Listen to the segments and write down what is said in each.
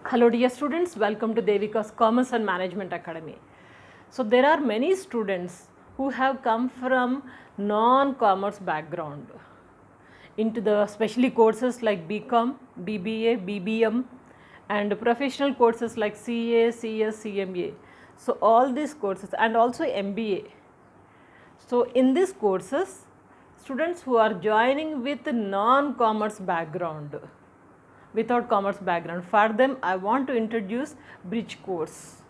Hello dear students, welcome to Devika's Commerce and Management Academy. So there are many students who have come from non-commerce background into the specially courses like BCom, BBA, BBM and professional courses like CA, CS, CMA. So all these courses and also MBA. So in these courses, students who are joining with non-commerce background, without commerce background, for them I want to introduce bridge course.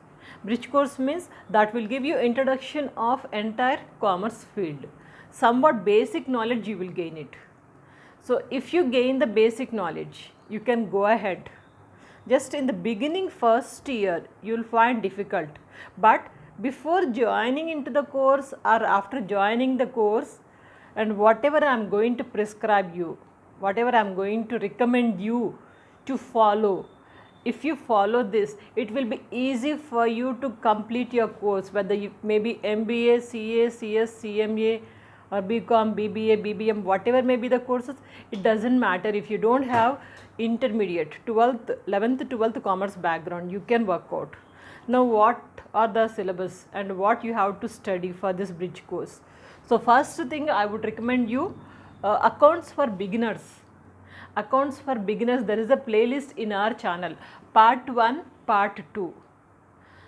Bridge course means that will give you introduction of entire commerce field. Somewhat basic knowledge you will gain it. So if you gain the basic knowledge, you can go ahead. Just in the beginning first year you will find difficult, but before joining into the course or after joining the course, and whatever I am going to prescribe you, whatever I am going to recommend you to follow, if you follow this, it will be easy for you to complete your course, whether you may be MBA, CA, CS, CMA or BCom, BBA, BBM, whatever may be the courses, it doesn't matter. If you don't have intermediate 12th 11th 12th commerce background, you can work out. Now what are the syllabus and what you have to study for this bridge course? So first thing I would recommend you accounts for beginners. Accounts for beginners, there is a playlist in our channel, part 1, part 2.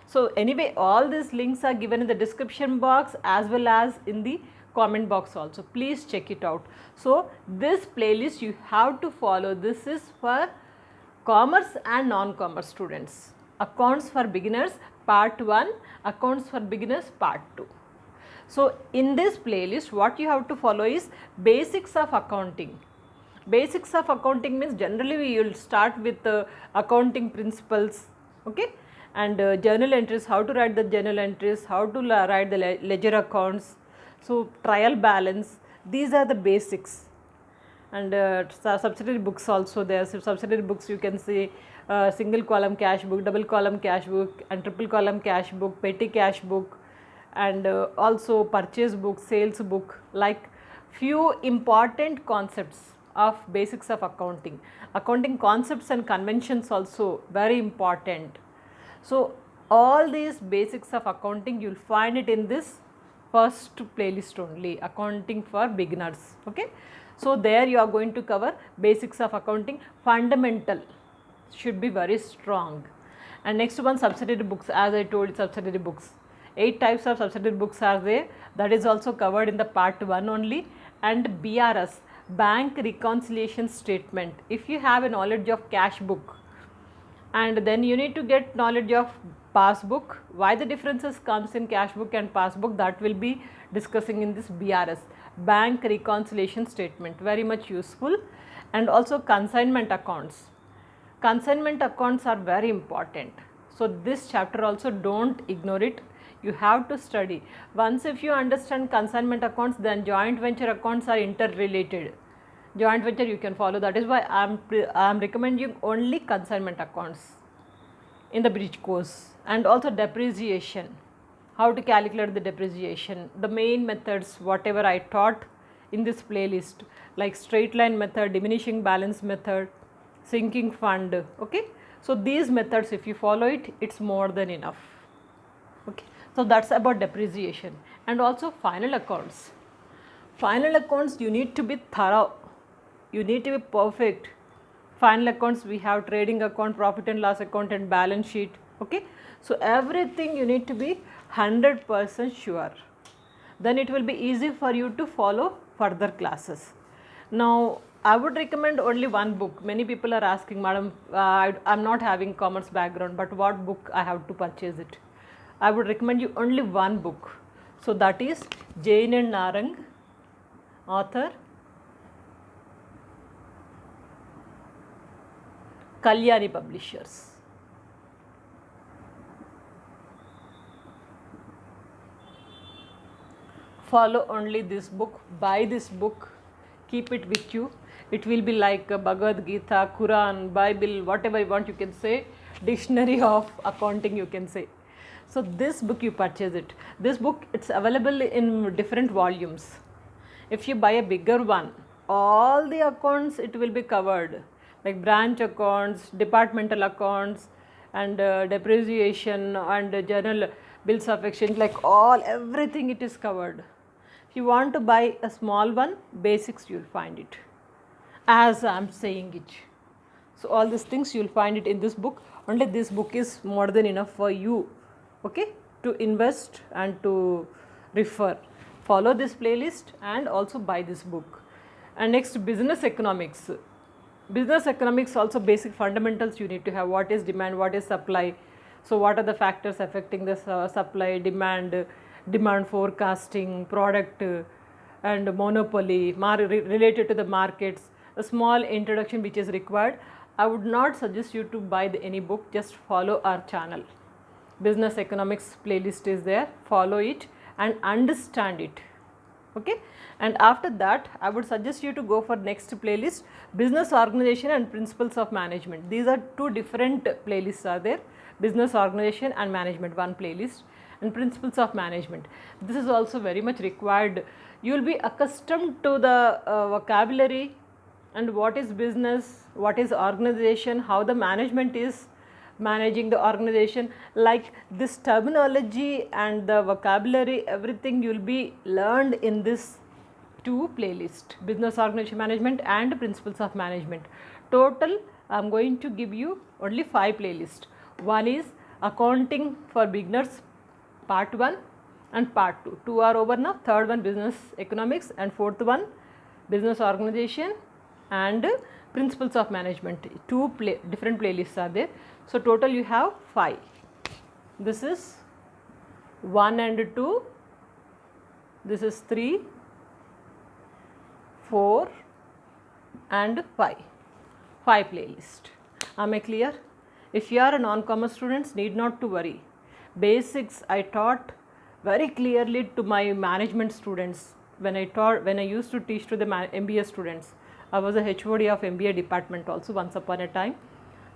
So anyway, all these links are given in the description box as well as in the comment box also. Please check it out. So this playlist you have to follow. This is for commerce and non-commerce students. Accounts for beginners part 1, accounts for beginners part 2. So in this playlist what you have to follow is basics of accounting. Basics of accounting means generally we will start with accounting principles, okay, and journal entries, how to write the journal entries, how to write the ledger accounts, so trial balance, these are the basics. And subsidiary books also there. So subsidiary books you can see single column cash book, double column cash book and triple column cash book, petty cash book, and also purchase book, sales book, like few important concepts of basics of accounting. Accounting concepts and conventions also very important. So all these basics of accounting you will find it in this first playlist only, accounting for beginners, okay. So there you are going to cover basics of accounting, fundamental should be very strong. And next one, subsidiary books, as I told, subsidiary books, 8 types of subsidiary books are there, that is also covered in the part 1 only. And BRS, bank reconciliation statement, if you have a knowledge of cash book, and then you need to get knowledge of passbook, why the differences comes in cash book and passbook, that will be discussing in this BRS, bank reconciliation statement, very much useful. And also consignment accounts. Consignment accounts are very important. So this chapter also don't ignore it. You have to study. Once if you understand consignment accounts, then joint venture accounts are interrelated. Joint venture you can follow. That is why I am recommending only consignment accounts in the bridge course. And also depreciation, how to calculate the depreciation, the main methods whatever I taught in this playlist, like straight line method, diminishing balance method, sinking fund, okay. So these methods if you follow it, it's more than enough, okay. So that's about depreciation. And also final accounts. Final accounts you need to be thorough, you need to be perfect. Final accounts we have trading account, profit and loss account and balance sheet, okay. So everything you need to be 100% sure, then it will be easy for you to follow further classes. Now I would recommend only one book. Many people are asking, madam, I am not having commerce background, but what book I have to purchase it? I would recommend you only one book. So that is Jain and Narang, author Kalyani Publishers. Follow only this book, buy this book, keep it with you. It will be like Bhagavad Gita, Quran, Bible, whatever you want you can say, dictionary of accounting you can say. So this book you purchase it. This book, it's available in different volumes. If you buy a bigger one, all the accounts it will be covered, like branch accounts, departmental accounts, and depreciation and general bills of exchange, like all everything it is covered. If you want to buy a small one, basics you will find it as I am saying it. So all these things you will find it in this book. Only this book is more than enough for you, okay, to invest and to refer. Follow this playlist and also buy this book. And next, business economics. Business economics also basic fundamentals you need to have. What is demand, what is supply, so what are the factors affecting the supply, demand, demand forecasting, product and monopoly, related to the markets. A small introduction which is required. I would not suggest you to buy any book, just follow our channel. Business economics playlist is there, follow it and understand it, okay. And after that I would suggest you to go for next playlist, business organization and principles of management. These are two different playlists are there, business organization and management one playlist, and principles of management. This is also very much required. You will be accustomed to the vocabulary and what is business, what is organization, how the management is managing the organization, like this terminology and the vocabulary, everything you will be learned in this two playlist, business organization management and principles of management. Total I am going to give you only 5 playlists. One is accounting for beginners part 1 and part 2. 2 are over now. Third one business economics and fourth one business organization and principles of management. Two different playlists are there. So total you have 5. This is 1 and 2. This is 3, 4 and 5. 5 playlist. Am I clear? If you are a non-commerce students, need not to worry. Basics I taught very clearly to my management students when I used to teach to the MBA students. I was a HOD of MBA department also once upon a time.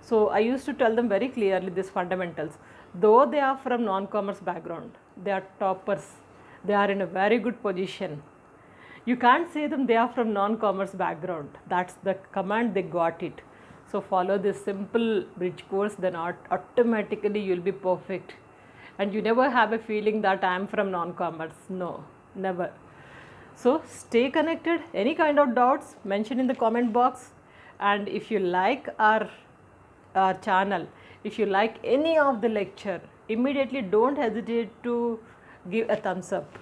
So I used to tell them very clearly these fundamentals. Though they are from non-commerce background, they are toppers. They are in a very good position. You can't say them they are from non-commerce background. That's the command they got it. So follow this simple bridge course, then automatically you will be perfect. And you never have a feeling that I am from non-commerce. No, never. So stay connected. Any kind of doubts, mention in the comment box. And if you like our channel, if you like any of the lecture, immediately don't hesitate to give a thumbs up.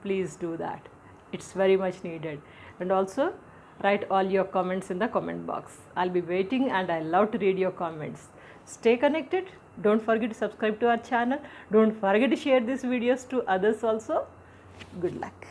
Please do that. It's very much needed. And also write all your comments in the comment box. I'll be waiting and I love to read your comments. Stay connected. Don't forget to subscribe to our channel. Don't forget to share these videos to others also. Good luck.